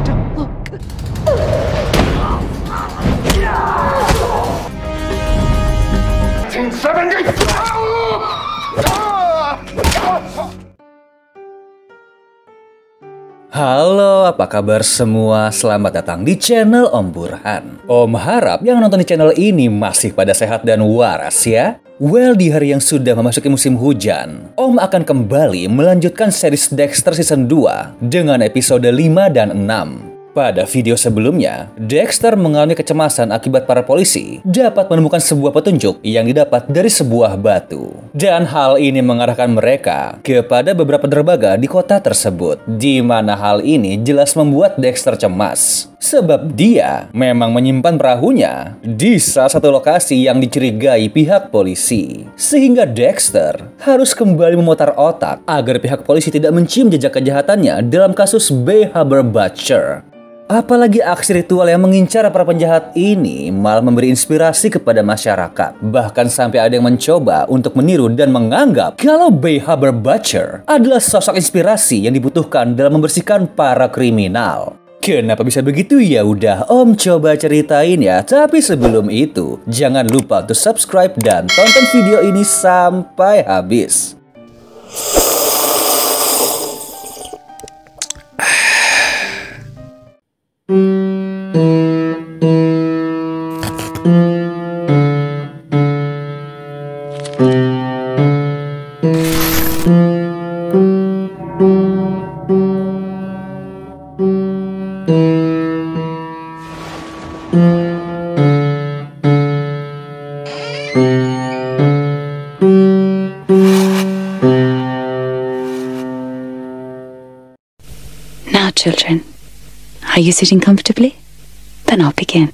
Don't look. Halo, apa kabar semua? Selamat datang di channel Om Burhan. Om harap yang nonton di channel ini masih pada sehat dan waras ya. Well, di hari yang sudah memasuki musim hujan, Om akan kembali melanjutkan series Dexter Season 2 dengan episode 5 dan 6. Pada video sebelumnya, Dexter mengalami kecemasan akibat para polisi dapat menemukan sebuah petunjuk yang didapat dari sebuah batu. Dan hal ini mengarahkan mereka kepada beberapa dermaga di kota tersebut, di mana hal ini jelas membuat Dexter cemas. Sebab dia memang menyimpan perahunya di salah satu lokasi yang dicurigai pihak polisi. Sehingga Dexter harus kembali memutar otak agar pihak polisi tidak mencium jejak kejahatannya dalam kasus B. Haber Butcher. Apalagi aksi ritual yang mengincar para penjahat ini malah memberi inspirasi kepada masyarakat. Bahkan sampai ada yang mencoba untuk meniru dan menganggap kalau B. Haber Butcher adalah sosok inspirasi yang dibutuhkan dalam membersihkan para kriminal. Kenapa bisa begitu? Ya udah, Om coba ceritain ya. Tapi sebelum itu, jangan lupa untuk subscribe dan tonton video ini sampai habis. Now, children, are you sitting comfortably? Then I'll begin.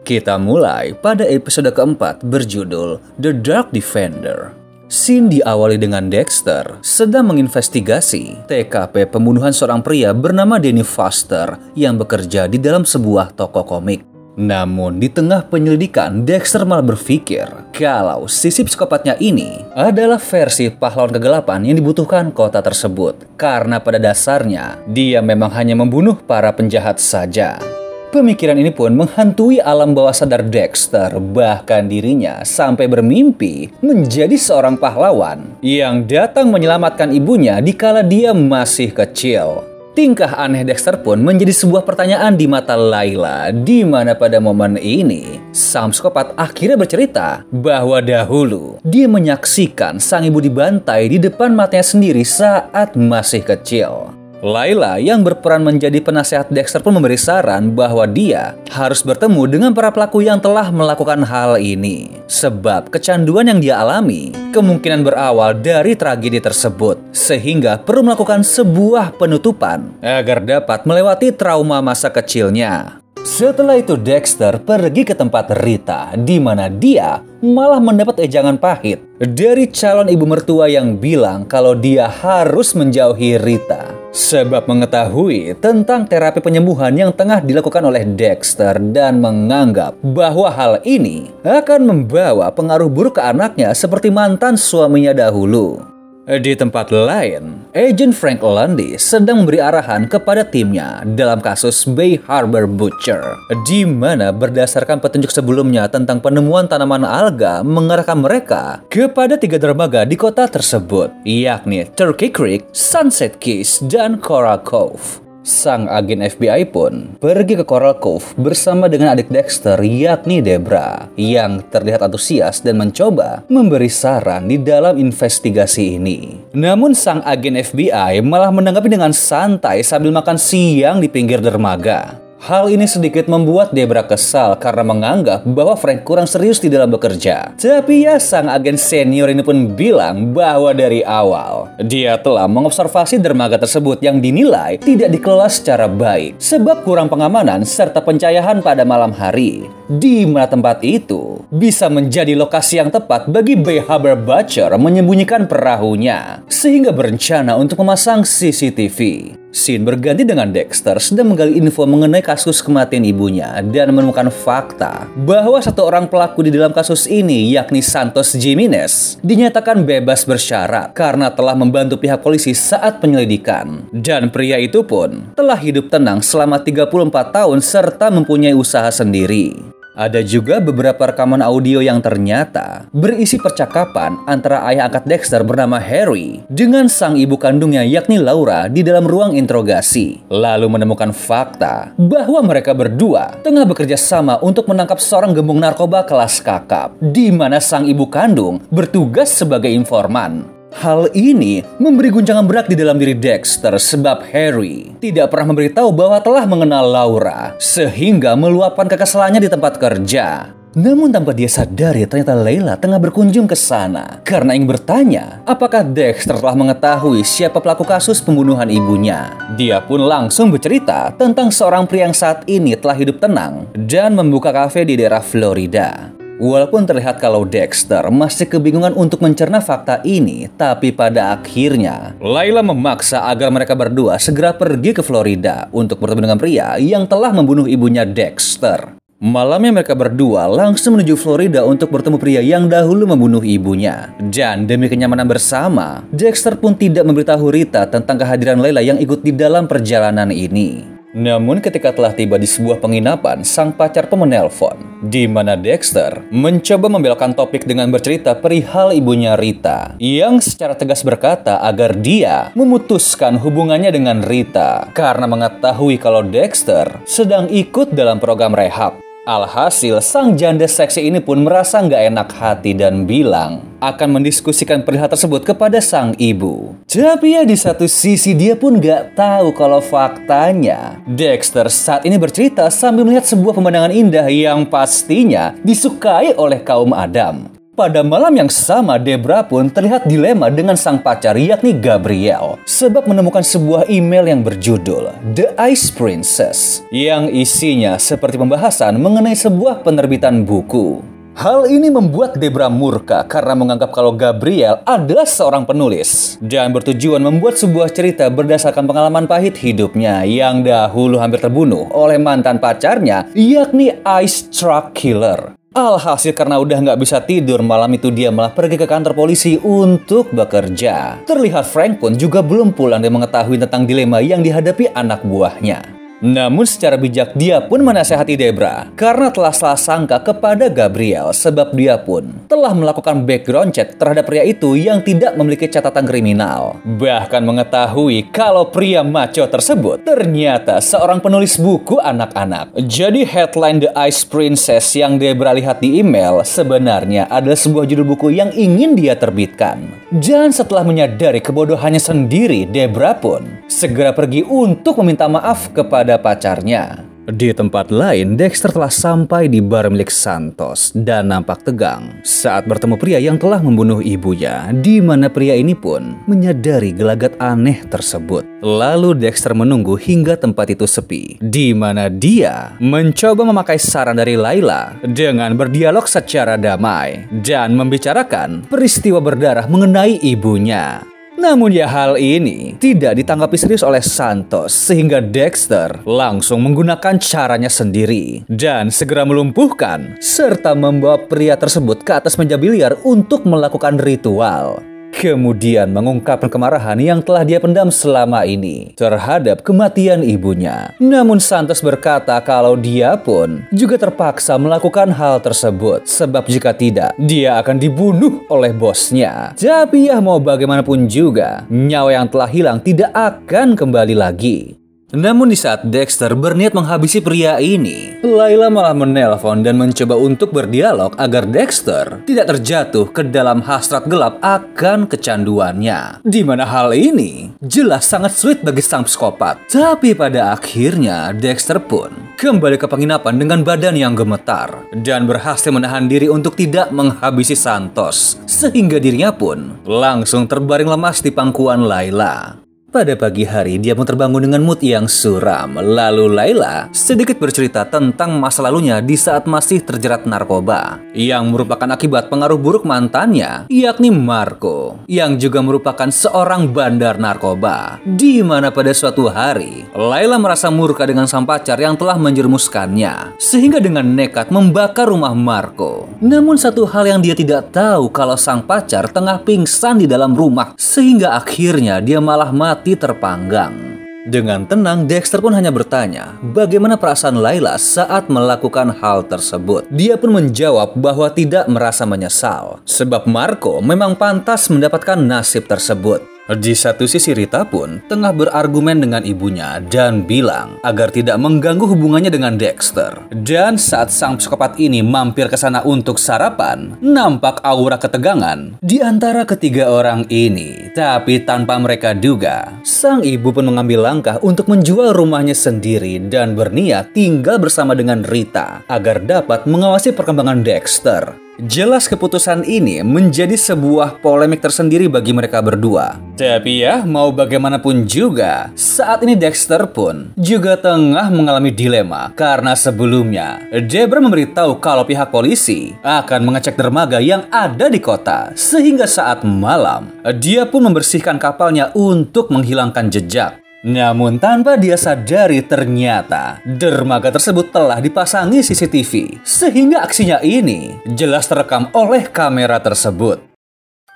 Kita mulai pada episode keempat berjudul The Dark Defender. Scene diawali dengan Dexter sedang menginvestigasi TKP pembunuhan seorang pria bernama Danny Foster yang bekerja di dalam sebuah toko komik. Namun di tengah penyelidikan, Dexter malah berpikir kalau sisi psikopatnya ini adalah versi pahlawan kegelapan yang dibutuhkan kota tersebut. Karena pada dasarnya, dia memang hanya membunuh para penjahat saja. Pemikiran ini pun menghantui alam bawah sadar Dexter, bahkan dirinya sampai bermimpi menjadi seorang pahlawan yang datang menyelamatkan ibunya dikala dia masih kecil. Tingkah aneh Dexter pun menjadi sebuah pertanyaan di mata Layla, di mana pada momen ini sang psikopat akhirnya bercerita bahwa dahulu dia menyaksikan sang ibu dibantai di depan matanya sendiri saat masih kecil. Layla yang berperan menjadi penasehat Dexter pun memberi saran bahwa dia harus bertemu dengan para pelaku yang telah melakukan hal ini. Sebab kecanduan yang dia alami kemungkinan berawal dari tragedi tersebut, sehingga perlu melakukan sebuah penutupan agar dapat melewati trauma masa kecilnya. Setelah itu Dexter pergi ke tempat Rita, di mana dia malah mendapat ejangan pahit dari calon ibu mertua yang bilang kalau dia harus menjauhi Rita. Sebab mengetahui tentang terapi penyembuhan yang tengah dilakukan oleh Dexter dan menganggap bahwa hal ini akan membawa pengaruh buruk ke anaknya seperti mantan suaminya dahulu. Di tempat lain, Agent Frank Lundy sedang memberi arahan kepada timnya dalam kasus B. Haber Butcher, di mana berdasarkan petunjuk sebelumnya tentang penemuan tanaman alga mengarahkan mereka kepada 3 dermaga di kota tersebut, yakni Turkey Creek, Sunset Keys, dan Coral Cove. Sang agen FBI pun pergi ke Coral Cove bersama dengan adik Dexter yakni Debra yang terlihat antusias dan mencoba memberi saran di dalam investigasi ini. Namun sang agen FBI malah menanggapi dengan santai sambil makan siang di pinggir dermaga. Hal ini sedikit membuat Debra kesal karena menganggap bahwa Frank kurang serius di dalam bekerja. Tapi ya, sang agen senior ini pun bilang bahwa dari awal dia telah mengobservasi dermaga tersebut yang dinilai tidak dikelola secara baik sebab kurang pengamanan serta pencahayaan pada malam hari. Di mana tempat itu bisa menjadi lokasi yang tepat bagi B. Haber Butcher menyembunyikan perahunya sehingga berencana untuk memasang CCTV. Scene berganti dengan Dexter sedang menggali info mengenai kasus kematian ibunya dan menemukan fakta bahwa satu orang pelaku di dalam kasus ini, yakni Santos Jimenez, dinyatakan bebas bersyarat karena telah membantu pihak polisi saat penyelidikan. Dan pria itu pun telah hidup tenang selama 34 tahun serta mempunyai usaha sendiri. Ada juga beberapa rekaman audio yang ternyata berisi percakapan antara ayah angkat Dexter bernama Harry dengan sang ibu kandungnya yakni Laura di dalam ruang interogasi. Lalu menemukan fakta bahwa mereka berdua tengah bekerja sama untuk menangkap seorang gembong narkoba kelas kakap, di mana sang ibu kandung bertugas sebagai informan. Hal ini memberi guncangan berat di dalam diri Dexter sebab Harry tidak pernah memberitahu bahwa telah mengenal Laura, sehingga meluapkan kekesalannya di tempat kerja. Namun tanpa dia sadari, ternyata Layla tengah berkunjung ke sana karena ingin bertanya apakah Dexter telah mengetahui siapa pelaku kasus pembunuhan ibunya. Dia pun langsung bercerita tentang seorang pria yang saat ini telah hidup tenang dan membuka kafe di daerah Florida. Walaupun terlihat kalau Dexter masih kebingungan untuk mencerna fakta ini, tapi pada akhirnya Layla memaksa agar mereka berdua segera pergi ke Florida untuk bertemu dengan pria yang telah membunuh ibunya Dexter. Malamnya mereka berdua langsung menuju Florida untuk bertemu pria yang dahulu membunuh ibunya. Dan demi kenyamanan bersama, Dexter pun tidak memberitahu Rita tentang kehadiran Layla yang ikut di dalam perjalanan ini. Namun ketika telah tiba di sebuah penginapan, sang pacar pun menelpon, di mana Dexter mencoba membelokkan topik dengan bercerita perihal ibunya Rita, yang secara tegas berkata agar dia memutuskan hubungannya dengan Rita karena mengetahui kalau Dexter sedang ikut dalam program rehab. Alhasil, sang janda seksi ini pun merasa nggak enak hati dan bilang akan mendiskusikan perihal tersebut kepada sang ibu. Tapi ya di satu sisi dia pun nggak tahu kalau faktanya Dexter saat ini bercerita sambil melihat sebuah pemandangan indah yang pastinya disukai oleh kaum Adam. Pada malam yang sama, Debra pun terlihat dilema dengan sang pacar yakni Gabriel sebab menemukan sebuah email yang berjudul The Ice Princess yang isinya seperti pembahasan mengenai sebuah penerbitan buku. Hal ini membuat Debra murka karena menganggap kalau Gabriel adalah seorang penulis dan bertujuan membuat sebuah cerita berdasarkan pengalaman pahit hidupnya yang dahulu hampir terbunuh oleh mantan pacarnya yakni Ice Truck Killer. Alhasil karena udah nggak bisa tidur, malam itu dia malah pergi ke kantor polisi untuk bekerja. Terlihat Frank pun juga belum pulang dan mengetahui tentang dilema yang dihadapi anak buahnya. Namun secara bijak dia pun menasihati Debra karena telah salah sangka kepada Gabriel sebab dia pun telah melakukan background check terhadap pria itu yang tidak memiliki catatan kriminal. Bahkan mengetahui kalau pria maco tersebut ternyata seorang penulis buku anak-anak. Jadi headline The Ice Princess yang Debra lihat di email sebenarnya adalah sebuah judul buku yang ingin dia terbitkan. Dan setelah menyadari kebodohannya sendiri, Debra pun segera pergi untuk meminta maaf kepada pacarnya. Di tempat lain, Dexter telah sampai di bar milik Santos dan nampak tegang saat bertemu pria yang telah membunuh ibunya, di mana pria ini pun menyadari gelagat aneh tersebut. Lalu Dexter menunggu hingga tempat itu sepi, di mana dia mencoba memakai saran dari Layla dengan berdialog secara damai dan membicarakan peristiwa berdarah mengenai ibunya. Namun ya hal ini tidak ditanggapi serius oleh Santos sehingga Dexter langsung menggunakan caranya sendiri dan segera melumpuhkan serta membawa pria tersebut ke atas meja biliar untuk melakukan ritual. Kemudian mengungkapkan kemarahan yang telah dia pendam selama ini terhadap kematian ibunya. Namun Santos berkata kalau dia pun juga terpaksa melakukan hal tersebut sebab jika tidak, dia akan dibunuh oleh bosnya. Tapi ya mau bagaimanapun juga, nyawa yang telah hilang tidak akan kembali lagi. Namun di saat Dexter berniat menghabisi pria ini, Layla malah menelpon dan mencoba untuk berdialog agar Dexter tidak terjatuh ke dalam hasrat gelap akan kecanduannya. Di mana hal ini jelas sangat sulit bagi sang psikopat. Tapi pada akhirnya Dexter pun kembali ke penginapan dengan badan yang gemetar dan berhasil menahan diri untuk tidak menghabisi Santos, sehingga dirinya pun langsung terbaring lemas di pangkuan Layla. Pada pagi hari, dia pun terbangun dengan mood yang suram. Lalu Layla sedikit bercerita tentang masa lalunya di saat masih terjerat narkoba, yang merupakan akibat pengaruh buruk mantannya, yakni Marco, yang juga merupakan seorang bandar narkoba. Di mana pada suatu hari, Layla merasa murka dengan sang pacar yang telah menjerumuskannya, sehingga dengan nekat membakar rumah Marco. Namun satu hal yang dia tidak tahu kalau sang pacar tengah pingsan di dalam rumah, sehingga akhirnya dia malah mati terpanggang. Dengan tenang, Dexter pun hanya bertanya bagaimana perasaan Layla saat melakukan hal tersebut. Dia pun menjawab bahwa tidak merasa menyesal, sebab Marco memang pantas mendapatkan nasib tersebut. Di satu sisi, Rita pun tengah berargumen dengan ibunya dan bilang agar tidak mengganggu hubungannya dengan Dexter. Dan saat sang psikopat ini mampir ke sana untuk sarapan, nampak aura ketegangan di antara ketiga orang ini. Tapi tanpa mereka duga, sang ibu pun mengambil langkah untuk menjual rumahnya sendiri dan berniat tinggal bersama dengan Rita agar dapat mengawasi perkembangan Dexter. Jelas keputusan ini menjadi sebuah polemik tersendiri bagi mereka berdua. Tapi ya, mau bagaimanapun juga, saat ini Dexter pun juga tengah mengalami dilema karena sebelumnya Debra memberitahu kalau pihak polisi akan mengecek dermaga yang ada di kota, sehingga saat malam dia pun membersihkan kapalnya untuk menghilangkan jejak. Namun tanpa dia sadari ternyata dermaga tersebut telah dipasangi CCTV, sehingga aksinya ini jelas terekam oleh kamera tersebut.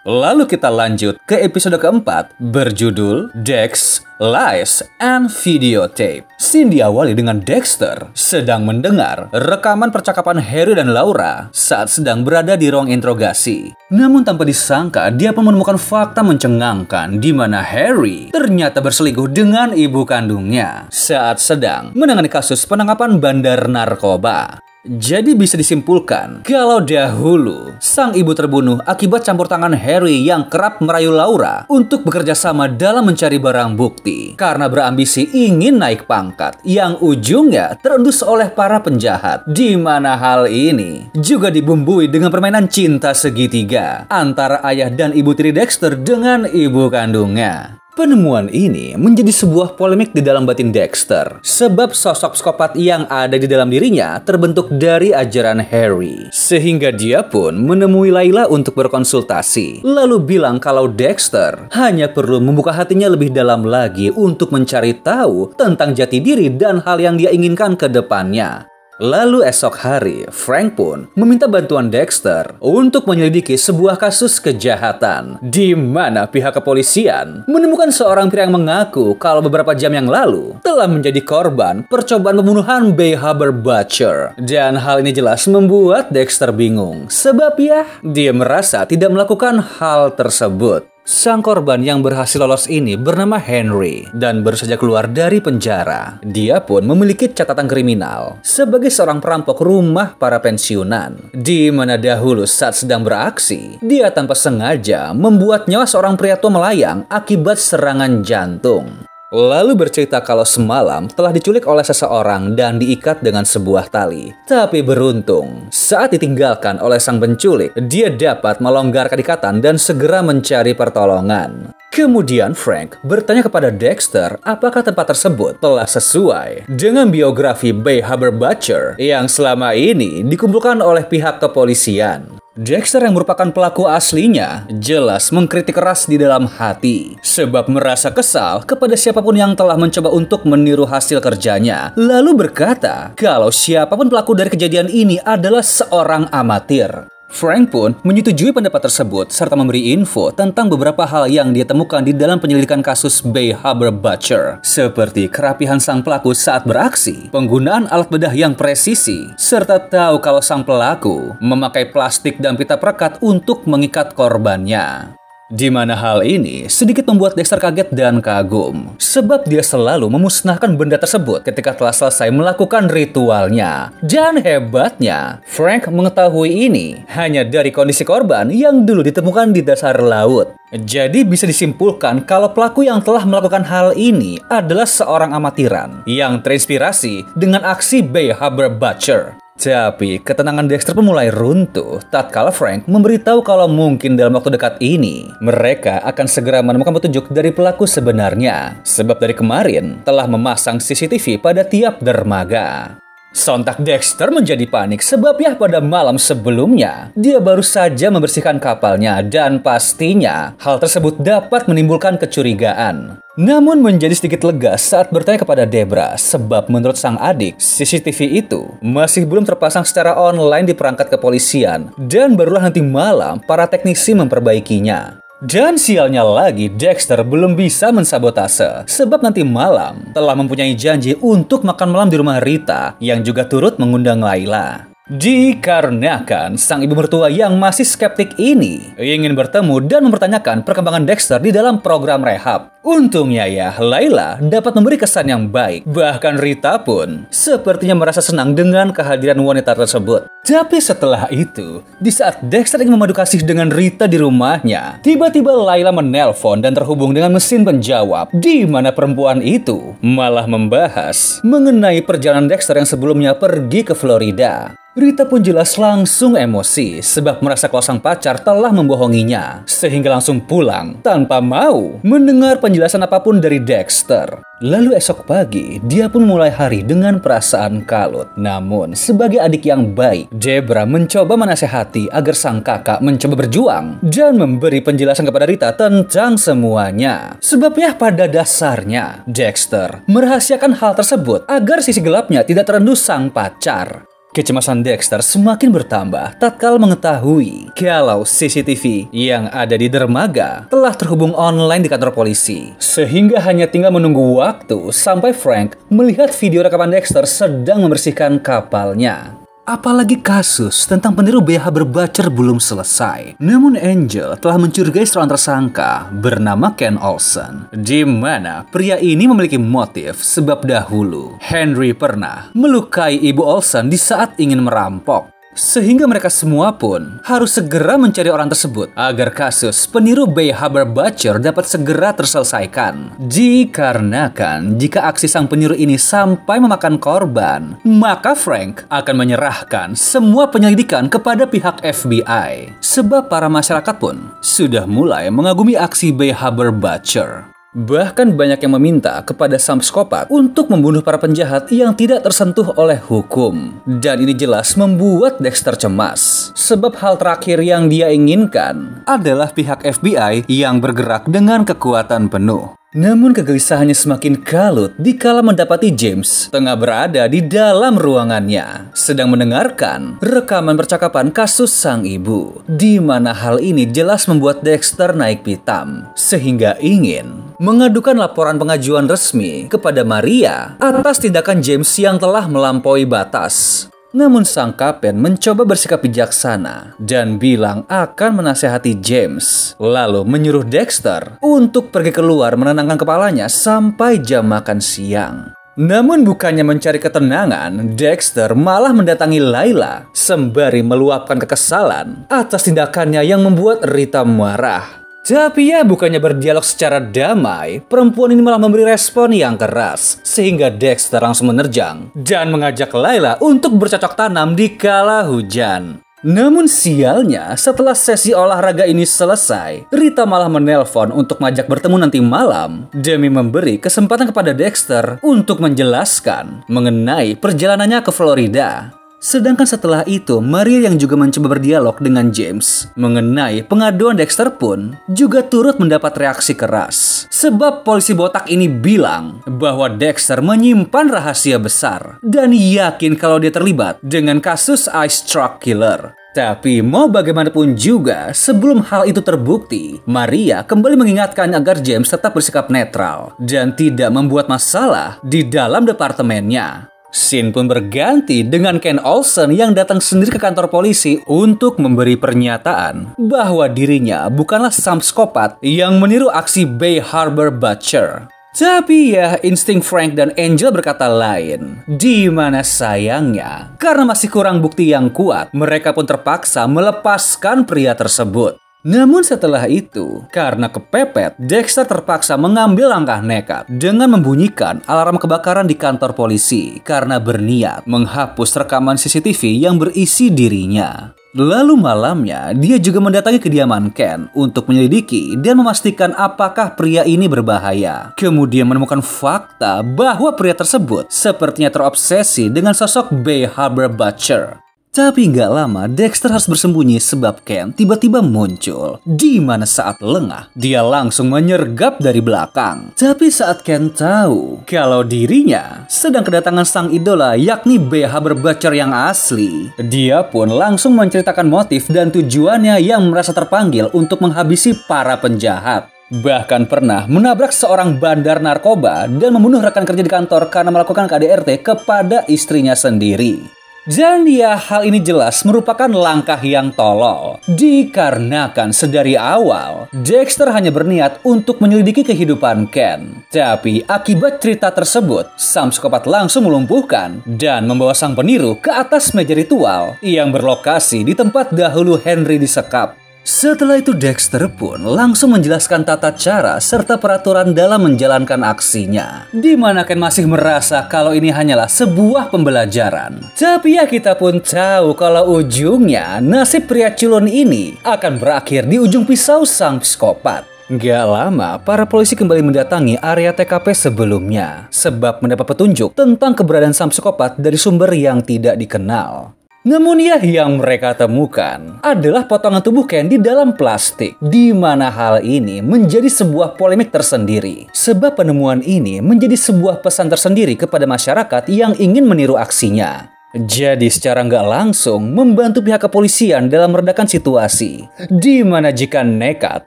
Lalu kita lanjut ke episode keempat berjudul Dex, Lies, and Videotape. Scene diawali dengan Dexter sedang mendengar rekaman percakapan Harry dan Laura saat sedang berada di ruang interogasi. Namun tanpa disangka, dia pun menemukan fakta mencengangkan di mana Harry ternyata berselingkuh dengan ibu kandungnya saat sedang menangani kasus penangkapan bandar narkoba. Jadi bisa disimpulkan kalau dahulu sang ibu terbunuh akibat campur tangan Harry yang kerap merayu Laura untuk bekerja sama dalam mencari barang bukti karena berambisi ingin naik pangkat yang ujungnya terendus oleh para penjahat. Di mana hal ini juga dibumbui dengan permainan cinta segitiga antara ayah dan ibu tiri Dexter dengan ibu kandungnya. Penemuan ini menjadi sebuah polemik di dalam batin Dexter, sebab sosok psikopat yang ada di dalam dirinya terbentuk dari ajaran Harry. Sehingga dia pun menemui Layla untuk berkonsultasi, lalu bilang kalau Dexter hanya perlu membuka hatinya lebih dalam lagi untuk mencari tahu tentang jati diri dan hal yang dia inginkan ke depannya. Lalu esok hari, Frank pun meminta bantuan Dexter untuk menyelidiki sebuah kasus kejahatan di mana pihak kepolisian menemukan seorang pria yang mengaku kalau beberapa jam yang lalu telah menjadi korban percobaan pembunuhan Bay Harbor Butcher. Dan hal ini jelas membuat Dexter bingung, sebab ya, dia merasa tidak melakukan hal tersebut. Sang korban yang berhasil lolos ini bernama Henry dan baru saja keluar dari penjara. Dia pun memiliki catatan kriminal sebagai seorang perampok rumah para pensiunan, di mana dahulu saat sedang beraksi, dia tanpa sengaja membuat nyawa seorang pria tua melayang akibat serangan jantung. Lalu bercerita kalau semalam telah diculik oleh seseorang dan diikat dengan sebuah tali. Tapi beruntung, saat ditinggalkan oleh sang penculik, dia dapat melonggarkan ikatan dan segera mencari pertolongan. Kemudian Frank bertanya kepada Dexter apakah tempat tersebut telah sesuai dengan biografi Bay Harbor Butcher yang selama ini dikumpulkan oleh pihak kepolisian. Dexter yang merupakan pelaku aslinya jelas mengkritik keras di dalam hati, sebab merasa kesal kepada siapapun yang telah mencoba untuk meniru hasil kerjanya, lalu berkata kalau siapapun pelaku dari kejadian ini adalah seorang amatir. Frank pun menyetujui pendapat tersebut serta memberi info tentang beberapa hal yang dia temukan di dalam penyelidikan kasus Bay Harbor Butcher, seperti kerapihan sang pelaku saat beraksi, penggunaan alat bedah yang presisi, serta tahu kalau sang pelaku memakai plastik dan pita perekat untuk mengikat korbannya. Di mana hal ini sedikit membuat Dexter kaget dan kagum, sebab dia selalu memusnahkan benda tersebut ketika telah selesai melakukan ritualnya. Dan hebatnya, Frank mengetahui ini hanya dari kondisi korban yang dulu ditemukan di dasar laut. Jadi bisa disimpulkan kalau pelaku yang telah melakukan hal ini adalah seorang amatiran yang terinspirasi dengan aksi Bay Harbor Butcher. Tapi ketenangan Dexter pun mulai runtuh tatkala Frank memberitahu kalau mungkin dalam waktu dekat ini mereka akan segera menemukan petunjuk dari pelaku sebenarnya. Sebab dari kemarin telah memasang CCTV pada tiap dermaga. Sontak Dexter menjadi panik sebab ya pada malam sebelumnya dia baru saja membersihkan kapalnya dan pastinya hal tersebut dapat menimbulkan kecurigaan. Namun menjadi sedikit lega saat bertanya kepada Debra sebab menurut sang adik CCTV itu masih belum terpasang secara online di perangkat kepolisian dan barulah nanti malam para teknisi memperbaikinya. Dan sialnya lagi, Dexter belum bisa mensabotase sebab nanti malam telah mempunyai janji untuk makan malam di rumah Rita yang juga turut mengundang Layla. Dikarenakan sang ibu mertua yang masih skeptik ini ingin bertemu dan mempertanyakan perkembangan Dexter di dalam program rehab. Untungnya ya, Layla dapat memberi kesan yang baik. Bahkan Rita pun sepertinya merasa senang dengan kehadiran wanita tersebut. Tapi setelah itu, di saat Dexter ingin memadu kasih dengan Rita di rumahnya, tiba-tiba Layla menelpon dan terhubung dengan mesin penjawab, di mana perempuan itu malah membahas mengenai perjalanan Dexter yang sebelumnya pergi ke Florida. Rita pun jelas langsung emosi sebab merasa kalau sang pacar telah membohonginya, sehingga langsung pulang tanpa mau mendengar penjelasan apapun dari Dexter. Lalu esok pagi, dia pun mulai hari dengan perasaan kalut. Namun, sebagai adik yang baik, Debra mencoba menasehati agar sang kakak mencoba berjuang dan memberi penjelasan kepada Rita tentang semuanya. Sebab ya pada dasarnya, Dexter merahasiakan hal tersebut agar sisi gelapnya tidak terendus sang pacar. Kecemasan Dexter semakin bertambah tatkala mengetahui kalau CCTV yang ada di dermaga telah terhubung online di kantor polisi. Sehingga hanya tinggal menunggu waktu sampai Frank melihat video rekaman Dexter sedang membersihkan kapalnya. Apalagi kasus tentang peniru BH berbacer belum selesai. Namun Angel telah mencurigai seorang tersangka bernama Ken Olsen, di mana pria ini memiliki motif sebab dahulu Henry pernah melukai ibu Olsen di saat ingin merampok. Sehingga mereka semua pun harus segera mencari orang tersebut agar kasus peniru BH berbacer dapat segera terselesaikan. Dikarenakan jika aksi sang peniru ini sampai memakan korban, maka Frank akan menyerahkan semua penyelidikan kepada pihak FBI. Sebab para masyarakat pun sudah mulai mengagumi aksi BH berbacer. Bahkan banyak yang meminta kepada sang psikopat untuk membunuh para penjahat yang tidak tersentuh oleh hukum. Dan ini jelas membuat Dexter cemas. Sebab hal terakhir yang dia inginkan adalah pihak FBI yang bergerak dengan kekuatan penuh. Namun kegelisahannya semakin kalut dikala mendapati James tengah berada di dalam ruangannya sedang mendengarkan rekaman percakapan kasus sang ibu, di mana hal ini jelas membuat Dexter naik pitam sehingga ingin mengadukan laporan pengajuan resmi kepada Maria atas tindakan James yang telah melampaui batas. Namun sang kapten mencoba bersikap bijaksana dan bilang akan menasehati James, lalu menyuruh Dexter untuk pergi keluar menenangkan kepalanya sampai jam makan siang. Namun bukannya mencari ketenangan, Dexter malah mendatangi Layla sembari meluapkan kekesalan atas tindakannya yang membuat Rita marah. Tapi ya bukannya berdialog secara damai, perempuan ini malah memberi respon yang keras. Sehingga Dexter langsung menerjang dan mengajak Layla untuk bercocok tanam di kala hujan. Namun sialnya, setelah sesi olahraga ini selesai, Rita malah menelpon untuk mengajak bertemu nanti malam demi memberi kesempatan kepada Dexter untuk menjelaskan mengenai perjalanannya ke Florida. Sedangkan setelah itu, Maria yang juga mencoba berdialog dengan James mengenai pengaduan Dexter pun juga turut mendapat reaksi keras. Sebab polisi botak ini bilang bahwa Dexter menyimpan rahasia besar dan yakin kalau dia terlibat dengan kasus Ice Truck Killer. Tapi mau bagaimanapun juga, sebelum hal itu terbukti, Maria kembali mengingatkan agar James tetap bersikap netral dan tidak membuat masalah di dalam departemennya. Scene pun berganti dengan Ken Olsen yang datang sendiri ke kantor polisi untuk memberi pernyataan bahwa dirinya bukanlah sang psikopat yang meniru aksi Bay Harbor Butcher. Tapi ya, insting Frank dan Angel berkata lain. Di mana sayangnya, karena masih kurang bukti yang kuat, mereka pun terpaksa melepaskan pria tersebut. Namun setelah itu, karena kepepet, Dexter terpaksa mengambil langkah nekat dengan membunyikan alarm kebakaran di kantor polisi karena berniat menghapus rekaman CCTV yang berisi dirinya. Lalu malamnya, dia juga mendatangi kediaman Ken untuk menyelidiki dan memastikan apakah pria ini berbahaya. Kemudian menemukan fakta bahwa pria tersebut sepertinya terobsesi dengan sosok Bay Harbor Butcher. Tapi nggak lama, Dexter harus bersembunyi sebab Ken tiba-tiba muncul. Di mana saat lengah, dia langsung menyergap dari belakang. Tapi saat Ken tahu kalau dirinya sedang kedatangan sang idola yakni Bay Harbor Butcher yang asli, dia pun langsung menceritakan motif dan tujuannya yang merasa terpanggil untuk menghabisi para penjahat. Bahkan pernah menabrak seorang bandar narkoba dan membunuh rekan kerja di kantor karena melakukan KDRT kepada istrinya sendiri. Dan ya, hal ini jelas merupakan langkah yang tolol. Dikarenakan sedari awal, Dexter hanya berniat untuk menyelidiki kehidupan Ken. Tapi akibat cerita tersebut, sang psikopat langsung melumpuhkan dan membawa sang peniru ke atas meja ritual yang berlokasi di tempat dahulu Henry disekap. Setelah itu Dexter pun langsung menjelaskan tata cara serta peraturan dalam menjalankan aksinya. Di mana Ken masih merasa kalau ini hanyalah sebuah pembelajaran. Tapi ya kita pun tahu kalau ujungnya nasib pria culun ini akan berakhir di ujung pisau sang psikopat. Gak lama, para polisi kembali mendatangi area TKP sebelumnya sebab mendapat petunjuk tentang keberadaan sang psikopat dari sumber yang tidak dikenal. Namun ya, yang mereka temukan adalah potongan tubuh Ken di dalam plastik, di mana hal ini menjadi sebuah polemik tersendiri. Sebab penemuan ini menjadi sebuah pesan tersendiri kepada masyarakat yang ingin meniru aksinya. Jadi secara nggak langsung membantu pihak kepolisian dalam meredakan situasi. Di mana jika nekat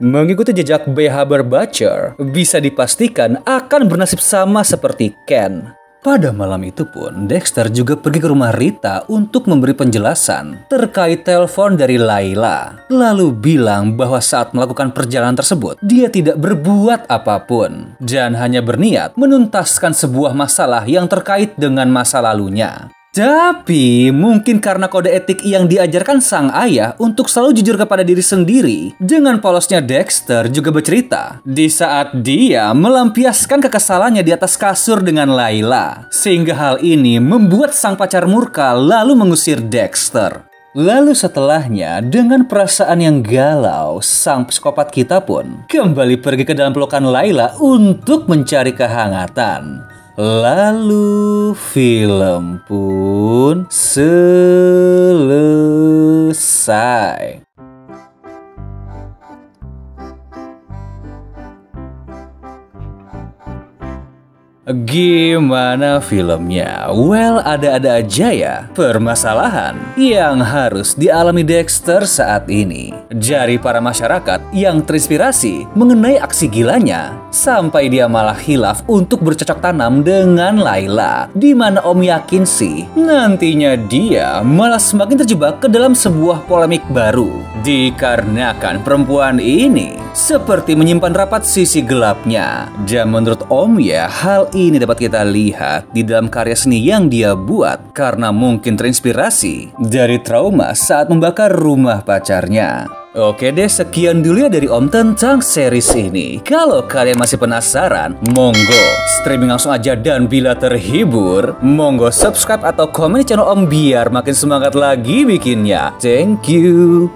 mengikuti jejak Bay Harbor Butcher, bisa dipastikan akan bernasib sama seperti Ken. Pada malam itu pun, Dexter juga pergi ke rumah Rita untuk memberi penjelasan terkait telepon dari Layla. Lalu bilang bahwa saat melakukan perjalanan tersebut, dia tidak berbuat apapun dan hanya berniat menuntaskan sebuah masalah yang terkait dengan masa lalunya. Tapi mungkin karena kode etik yang diajarkan sang ayah untuk selalu jujur kepada diri sendiri, dengan polosnya Dexter juga bercerita di saat dia melampiaskan kekesalannya di atas kasur dengan Layla, sehingga hal ini membuat sang pacar murka lalu mengusir Dexter. Lalu setelahnya, dengan perasaan yang galau, sang psikopat kita pun kembali pergi ke dalam pelukan Layla untuk mencari kehangatan. Lalu film pun selesai. Gimana filmnya? Well, ada-ada aja ya permasalahan yang harus dialami Dexter saat ini. Dari para masyarakat yang terinspirasi mengenai aksi gilanya, sampai dia malah hilaf untuk bercocok tanam dengan Layla. Di mana Om yakin sih, nantinya dia malah semakin terjebak ke dalam sebuah polemik baru. Dikarenakan perempuan ini seperti menyimpan rapat sisi gelapnya. Dan menurut Om ya, hal ini dapat kita lihat di dalam karya seni yang dia buat karena mungkin terinspirasi dari trauma saat membakar rumah pacarnya. Oke deh, sekian dulu ya dari Om tentang series ini. Kalau kalian masih penasaran, monggo streaming langsung aja, dan bila terhibur, monggo subscribe atau komen di channel Om biar makin semangat lagi bikinnya. Thank you.